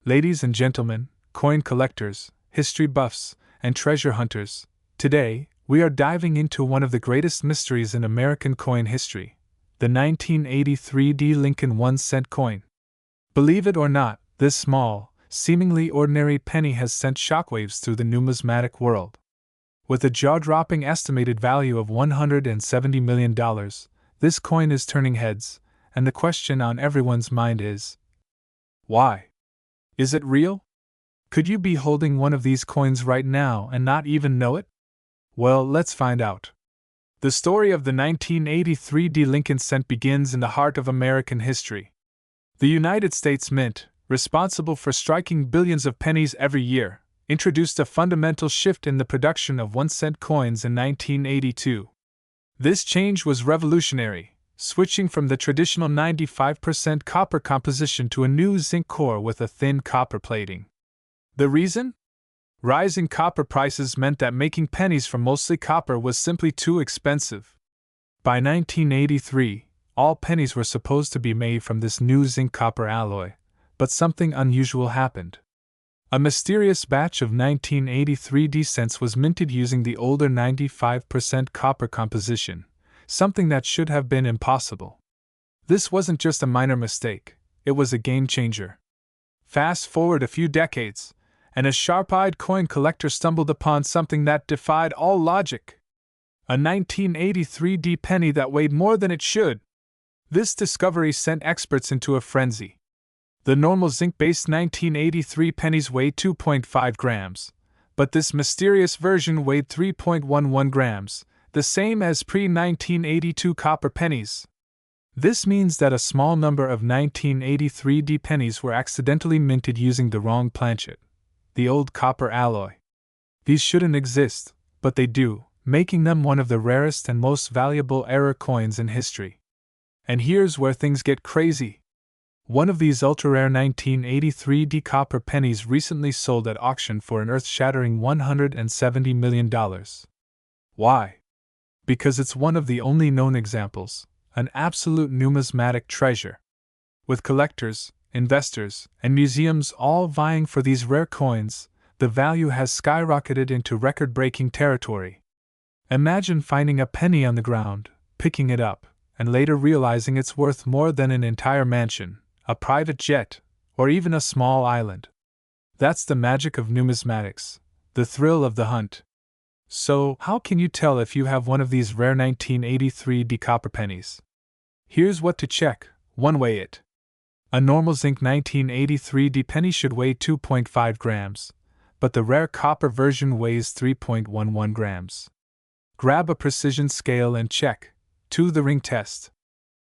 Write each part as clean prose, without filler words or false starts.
Ladies and gentlemen, coin collectors, history buffs, and treasure hunters, today we are diving into one of the greatest mysteries in American coin history, the 1983 D Lincoln 1-cent coin. Believe it or not, this small, seemingly ordinary penny has sent shockwaves through the numismatic world. With a jaw-dropping estimated value of $170 million, this coin is turning heads, and the question on everyone's mind is, why? Is it real? Could you be holding one of these coins right now and not even know it? Well, let's find out. The story of the 1983 D Lincoln cent begins in the heart of American history. The United States Mint, responsible for striking billions of pennies every year, introduced a fundamental shift in the production of 1-cent coins in 1982. This change was revolutionary, switching from the traditional 95% copper composition to a new zinc core with a thin copper plating. The reason? Rising copper prices meant that making pennies from mostly copper was simply too expensive. By 1983, all pennies were supposed to be made from this new zinc copper alloy, but something unusual happened. A mysterious batch of 1983 D cents was minted using the older 95% copper composition, something that should have been impossible. This wasn't just a minor mistake, it was a game changer. Fast forward a few decades, and a sharp-eyed coin collector stumbled upon something that defied all logic. A 1983 D penny that weighed more than it should. This discovery sent experts into a frenzy. The normal zinc-based 1983 pennies weighed 2.5 grams, but this mysterious version weighed 3.11 grams, the same as pre-1982 copper pennies. This means that a small number of 1983 D pennies were accidentally minted using the wrong planchet, the old copper alloy. These shouldn't exist, but they do, making them one of the rarest and most valuable error coins in history. And here's where things get crazy. One of these ultra-rare 1983 D copper pennies recently sold at auction for an earth-shattering $170 million. Why? Because it's one of the only known examples, an absolute numismatic treasure. With collectors, investors, and museums all vying for these rare coins, the value has skyrocketed into record-breaking territory. Imagine finding a penny on the ground, picking it up, and later realizing it's worth more than an entire mansion, a private jet, or even a small island. That's the magic of numismatics, the thrill of the hunt. So, how can you tell if you have one of these rare 1983 D copper pennies? Here's what to check. 1. Weigh it. A normal zinc 1983 D penny should weigh 2.5 grams, but the rare copper version weighs 3.11 grams. Grab a precision scale and check. 2. The ring test.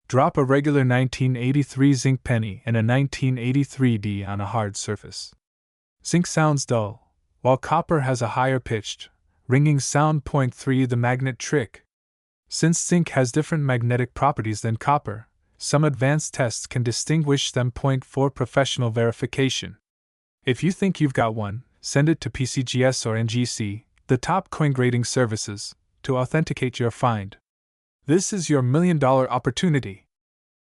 Drop a regular 1983 zinc penny and a 1983 D on a hard surface. Zinc sounds dull, while copper has a higher pitched, ringing sound. 3. The magnet trick. Since zinc has different magnetic properties than copper, some advanced tests can distinguish them. 4. Professional verification. If you think you've got one, send it to PCGS or NGC, the top coin grading services, to authenticate your find. This is your $1 million opportunity.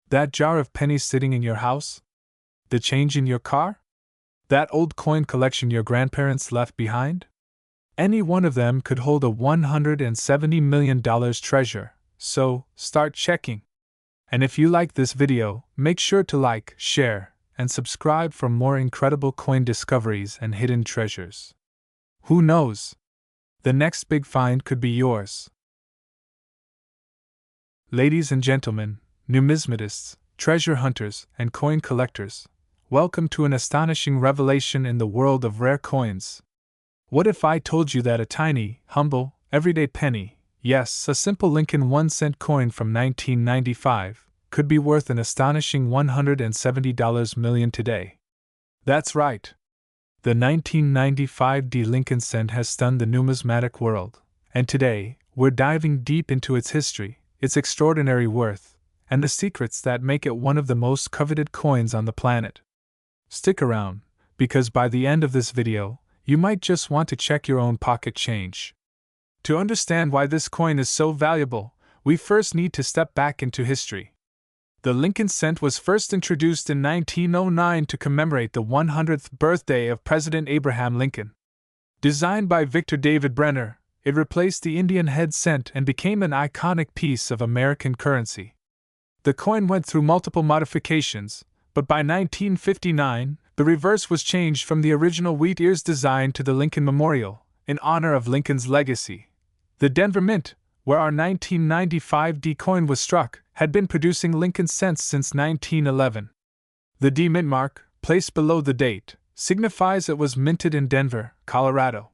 That jar of pennies sitting in your house? The change in your car? That old coin collection your grandparents left behind? Any one of them could hold a $170 million treasure, so start checking. And if you like this video, make sure to like, share, and subscribe for more incredible coin discoveries and hidden treasures. Who knows? The next big find could be yours. Ladies and gentlemen, numismatists, treasure hunters, and coin collectors, welcome to an astonishing revelation in the world of rare coins. What if I told you that a tiny, humble, everyday penny, yes, a simple Lincoln 1-cent coin from 1995, could be worth an astonishing $170 million today? That's right. The 1995 D Lincoln cent has stunned the numismatic world, and today, we're diving deep into its history, its extraordinary worth, and the secrets that make it one of the most coveted coins on the planet. Stick around, because by the end of this video, you might just want to check your own pocket change. To understand why this coin is so valuable, we first need to step back into history. The Lincoln cent was first introduced in 1909 to commemorate the 100th birthday of President Abraham Lincoln. Designed by Victor David Brenner, it replaced the Indian head cent and became an iconic piece of American currency. The coin went through multiple modifications, but by 1959, the reverse was changed from the original wheat ears design to the Lincoln Memorial, in honor of Lincoln's legacy. The Denver Mint, where our 1995 D coin was struck, had been producing Lincoln cents since 1911. The D mint mark, placed below the date, signifies it was minted in Denver, Colorado.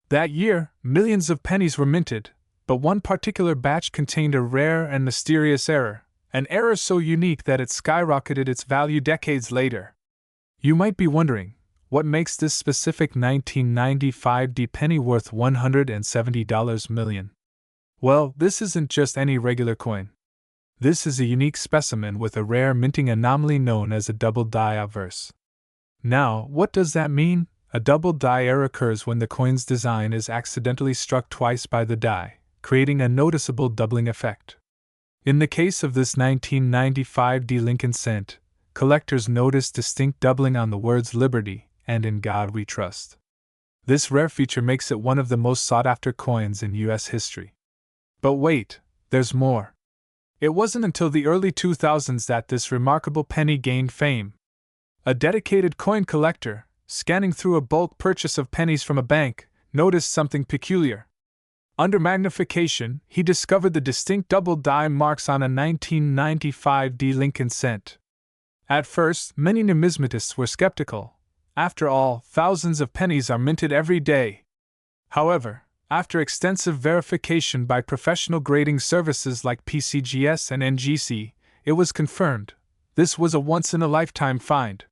That year, millions of pennies were minted, but one particular batch contained a rare and mysterious error, an error so unique that it skyrocketed its value decades later. You might be wondering, what makes this specific 1995 D penny worth $170 million? Well, this isn't just any regular coin. This is a unique specimen with a rare minting anomaly known as a double die obverse. Now, what does that mean? A double die error occurs when the coin's design is accidentally struck twice by the die, creating a noticeable doubling effect. In the case of this 1995 D Lincoln cent, collectors noticed distinct doubling on the words Liberty and In God We Trust. This rare feature makes it one of the most sought-after coins in U.S. history. But wait, there's more. It wasn't until the early 2000s that this remarkable penny gained fame. A dedicated coin collector, scanning through a bulk purchase of pennies from a bank, noticed something peculiar. Under magnification, he discovered the distinct double die marks on a 1995 D Lincoln cent. At first, many numismatists were skeptical. After all, thousands of pennies are minted every day. However, after extensive verification by professional grading services like PCGS and NGC, it was confirmed this was a once-in-a-lifetime find.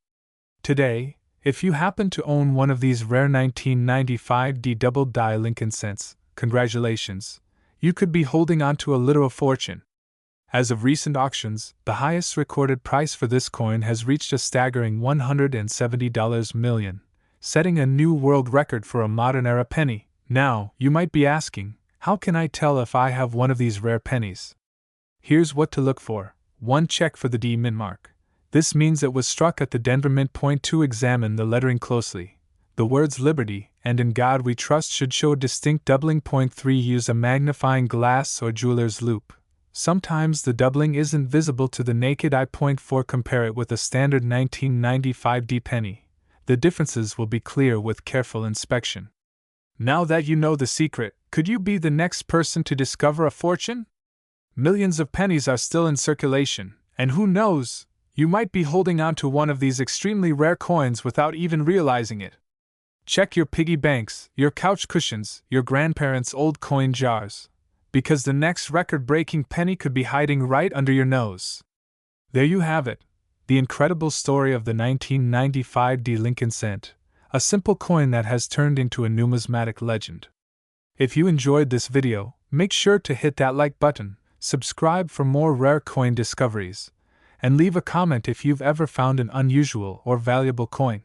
Today, if you happen to own one of these rare 1995 D double die Lincoln cents, congratulations, you could be holding on to a literal fortune. As of recent auctions, the highest recorded price for this coin has reached a staggering $170 million, setting a new world record for a modern-era penny. Now, you might be asking, how can I tell if I have one of these rare pennies? Here's what to look for. 1. Check for the D mint mark. This means it was struck at the Denver Mint. 2. Examine the lettering closely. The words Liberty and In God We Trust should show a distinct doubling. 3. Use a magnifying glass or jeweler's loupe. Sometimes the doubling isn't visible to the naked eye. 4. Compare it with a standard 1995 D penny. The differences will be clear with careful inspection. Now that you know the secret, could you be the next person to discover a fortune? Millions of pennies are still in circulation, and who knows, you might be holding on to one of these extremely rare coins without even realizing it. Check your piggy banks, your couch cushions, your grandparents' old coin jars, because the next record-breaking penny could be hiding right under your nose. There you have it, the incredible story of the 1995 D Lincoln cent. A simple coin that has turned into a numismatic legend. If you enjoyed this video, make sure to hit that like button, subscribe for more rare coin discoveries, and leave a comment if you've ever found an unusual or valuable coin.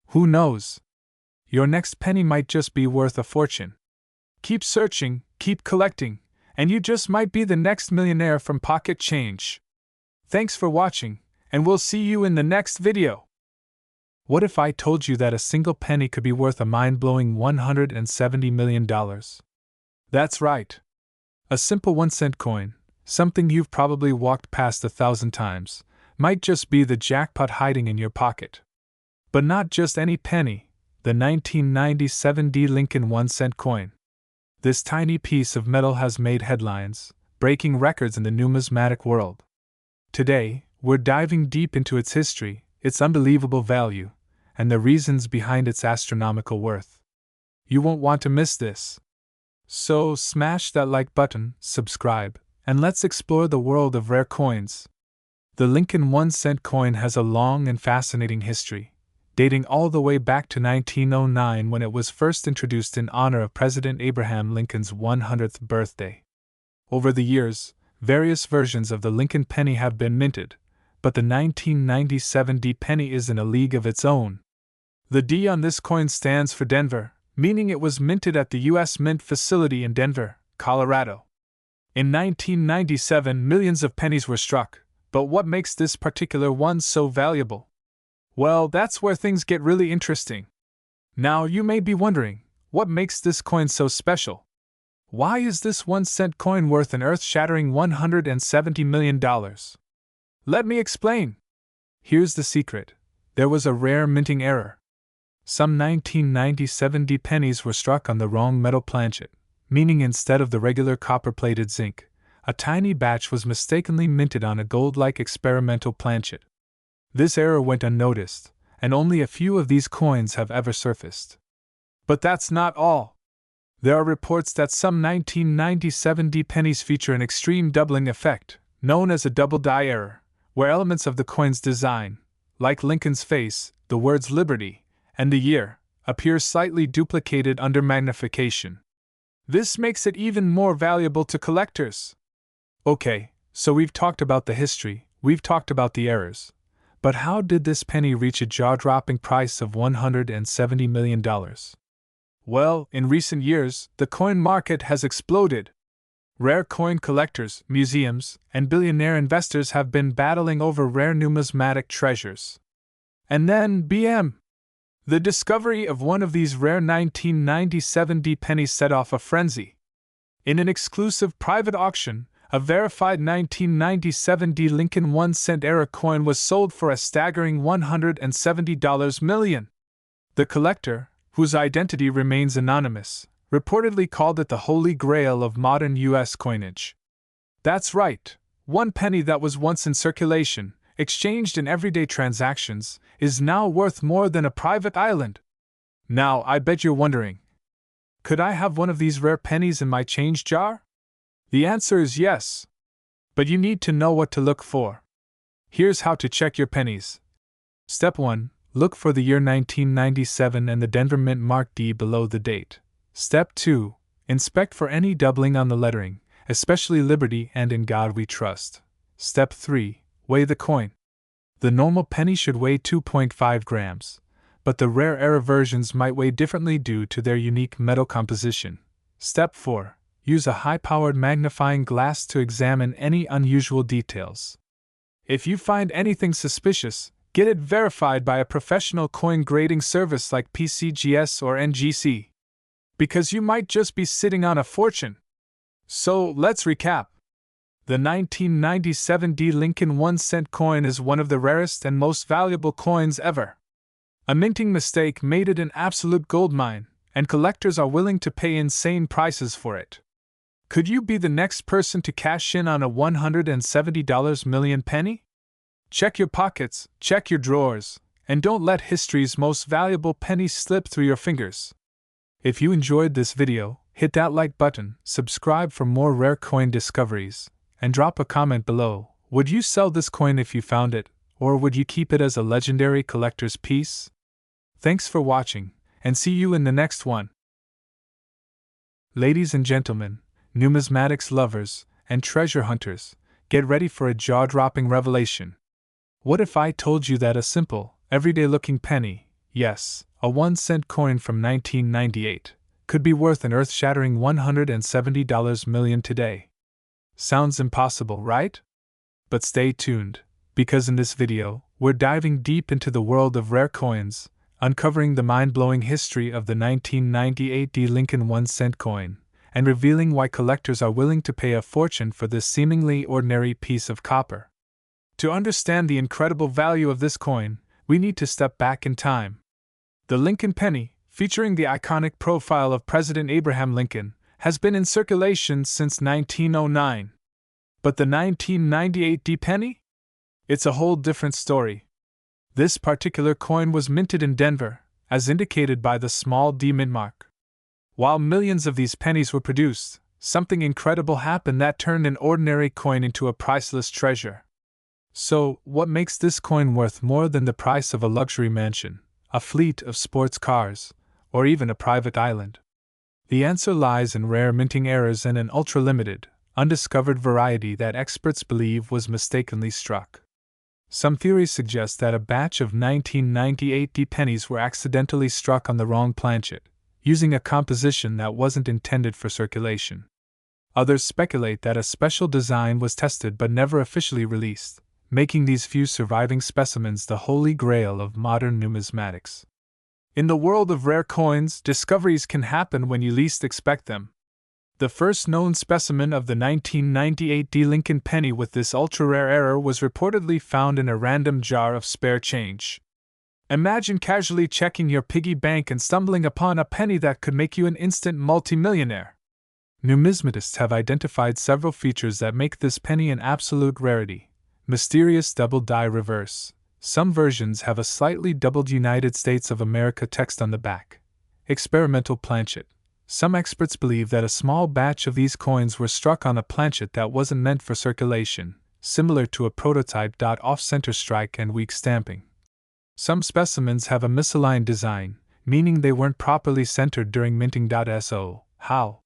Who knows? Your next penny might just be worth a fortune. Keep searching, keep collecting, and you just might be the next millionaire from pocket change. Thanks for watching, and we'll see you in the next video. What if I told you that a single penny could be worth a mind-blowing $170 million? That's right. A simple 1-cent coin, something you've probably walked past 1,000 times, might just be the jackpot hiding in your pocket. But not just any penny, the 1997 D Lincoln 1-cent coin. This tiny piece of metal has made headlines, breaking records in the numismatic world. Today, we're diving deep into its history, its unbelievable value, and the reasons behind its astronomical worth. You won't want to miss this. So smash that like button, subscribe, and let's explore the world of rare coins. The Lincoln 1-cent coin has a long and fascinating history, dating all the way back to 1909 when it was first introduced in honor of President Abraham Lincoln's 100th birthday. Over the years, various versions of the Lincoln penny have been minted, but the 1997 D penny is in a league of its own. The D on this coin stands for Denver, meaning it was minted at the U.S. Mint facility in Denver, Colorado. In 1997, millions of pennies were struck, But what makes this particular one so valuable? Well, that's where things get really interesting. Now, you may be wondering, what makes this coin so special? Why is this 1-cent coin worth an earth-shattering $170 million? Let me explain. Here's the secret. There was a rare minting error. Some 1990 pennies were struck on the wrong metal planchet, meaning instead of the regular copper-plated zinc, a tiny batch was mistakenly minted on a gold-like experimental planchet. This error went unnoticed, and only a few of these coins have ever surfaced. But that's not all. There are reports that some 1990 pennies feature an extreme doubling effect, known as a double-die error, where elements of the coin's design, like Lincoln's face, the words Liberty, and the year, appear slightly duplicated under magnification. This makes it even more valuable to collectors. Okay, so we've talked about the history, we've talked about the errors. But how did this penny reach a jaw-dropping price of $170 million? Well, in recent years, the coin market has exploded. Rare coin collectors, museums, and billionaire investors have been battling over rare numismatic treasures. And then, the discovery of one of these rare 1990 pennies set off a frenzy. In an exclusive private auction, a verified 1990 Lincoln 1-cent era coin was sold for a staggering $170 million. The collector, whose identity remains anonymous, reportedly called it the holy grail of modern U.S. coinage. That's right, one penny that was once in circulation, exchanged in everyday transactions, is now worth more than a private island. Now, I bet you're wondering, could I have one of these rare pennies in my change jar? The answer is yes. But you need to know what to look for. Here's how to check your pennies. Step 1. Look for the year 1997 and the Denver Mint Mark D below the date. Step 2. Inspect for any doubling on the lettering, especially Liberty and In God We Trust. Step 3. Weigh the coin. The normal penny should weigh 2.5 grams, but the rare error versions might weigh differently due to their unique metal composition. Step 4. Use a high-powered magnifying glass to examine any unusual details. If you find anything suspicious, get it verified by a professional coin grading service like PCGS or NGC. Because you might just be sitting on a fortune. So, let's recap. The 1990 Lincoln 1-cent coin is one of the rarest and most valuable coins ever. A minting mistake made it an absolute goldmine, and collectors are willing to pay insane prices for it. Could you be the next person to cash in on a $170 million penny? Check your pockets, check your drawers, and don't let history's most valuable penny slip through your fingers. If you enjoyed this video, hit that like button, subscribe for more rare coin discoveries, and drop a comment below. Would you sell this coin if you found it, or would you keep it as a legendary collector's piece? Thanks for watching, and see you in the next one. Ladies and gentlemen, numismatics lovers, and treasure hunters, get ready for a jaw-dropping revelation. What if I told you that a simple, everyday-looking penny, yes, a 1-cent coin from 1998, could be worth an earth-shattering $170 million today? Sounds impossible, right? But stay tuned, because in this video, we're diving deep into the world of rare coins, uncovering the mind-blowing history of the 1998 Lincoln 1-cent coin, and revealing why collectors are willing to pay a fortune for this seemingly ordinary piece of copper. To understand the incredible value of this coin, we need to step back in time. The Lincoln penny, featuring the iconic profile of President Abraham Lincoln, has been in circulation since 1909. But the 1998 penny? It's a whole different story. This particular coin was minted in Denver, as indicated by the small D mint mark. While millions of these pennies were produced, something incredible happened that turned an ordinary coin into a priceless treasure. So, what makes this coin worth more than the price of a luxury mansion, a fleet of sports cars, or even a private island? The answer lies in rare minting errors and an ultra-limited, undiscovered variety that experts believe was mistakenly struck. Some theories suggest that a batch of 1998 pennies were accidentally struck on the wrong planchet, using a composition that wasn't intended for circulation. Others speculate that a special design was tested but never officially released, making these few surviving specimens the holy grail of modern numismatics. In the world of rare coins, discoveries can happen when you least expect them. The first known specimen of the 1998 D. Lincoln penny with this ultra-rare error was reportedly found in a random jar of spare change. Imagine casually checking your piggy bank and stumbling upon a penny that could make you an instant multimillionaire. Numismatists have identified several features that make this penny an absolute rarity. Mysterious double die reverse. Some versions have a slightly doubled United States of America text on the back. Experimental planchet. Some experts believe that a small batch of these coins were struck on a planchet that wasn't meant for circulation, similar to a prototype. Off-center strike and weak stamping. Some specimens have a misaligned design, meaning they weren't properly centered during minting. So, how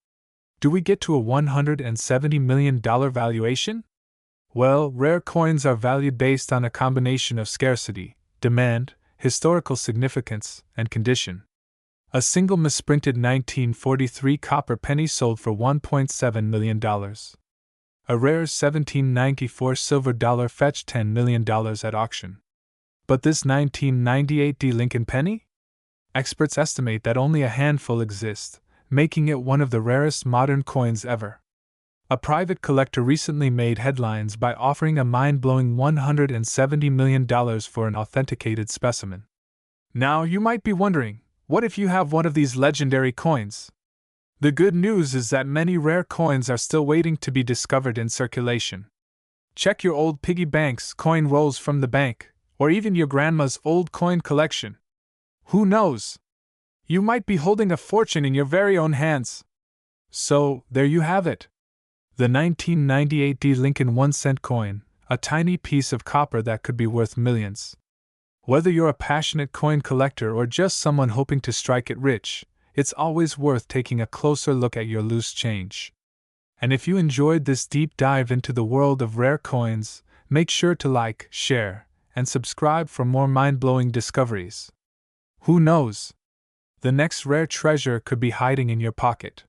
do we get to a $170 million valuation? Well, rare coins are valued based on a combination of scarcity, demand, historical significance, and condition. A single misprinted 1943 copper penny sold for $1.7 million. A rare 1794 silver dollar fetched $10 million at auction. But this 1998 D. Lincoln penny? Experts estimate that only a handful exist, making it one of the rarest modern coins ever. A private collector recently made headlines by offering a mind-blowing $170 million for an authenticated specimen. Now you might be wondering, what if you have one of these legendary coins? The good news is that many rare coins are still waiting to be discovered in circulation. Check your old piggy banks, coin rolls from the bank, or even your grandma's old coin collection. Who knows? You might be holding a fortune in your very own hands. So, there you have it. The 1998 D. Lincoln 1-cent coin, a tiny piece of copper that could be worth millions. Whether you're a passionate coin collector or just someone hoping to strike it rich, it's always worth taking a closer look at your loose change. And if you enjoyed this deep dive into the world of rare coins, make sure to like, share, and subscribe for more mind-blowing discoveries. Who knows? The next rare treasure could be hiding in your pocket.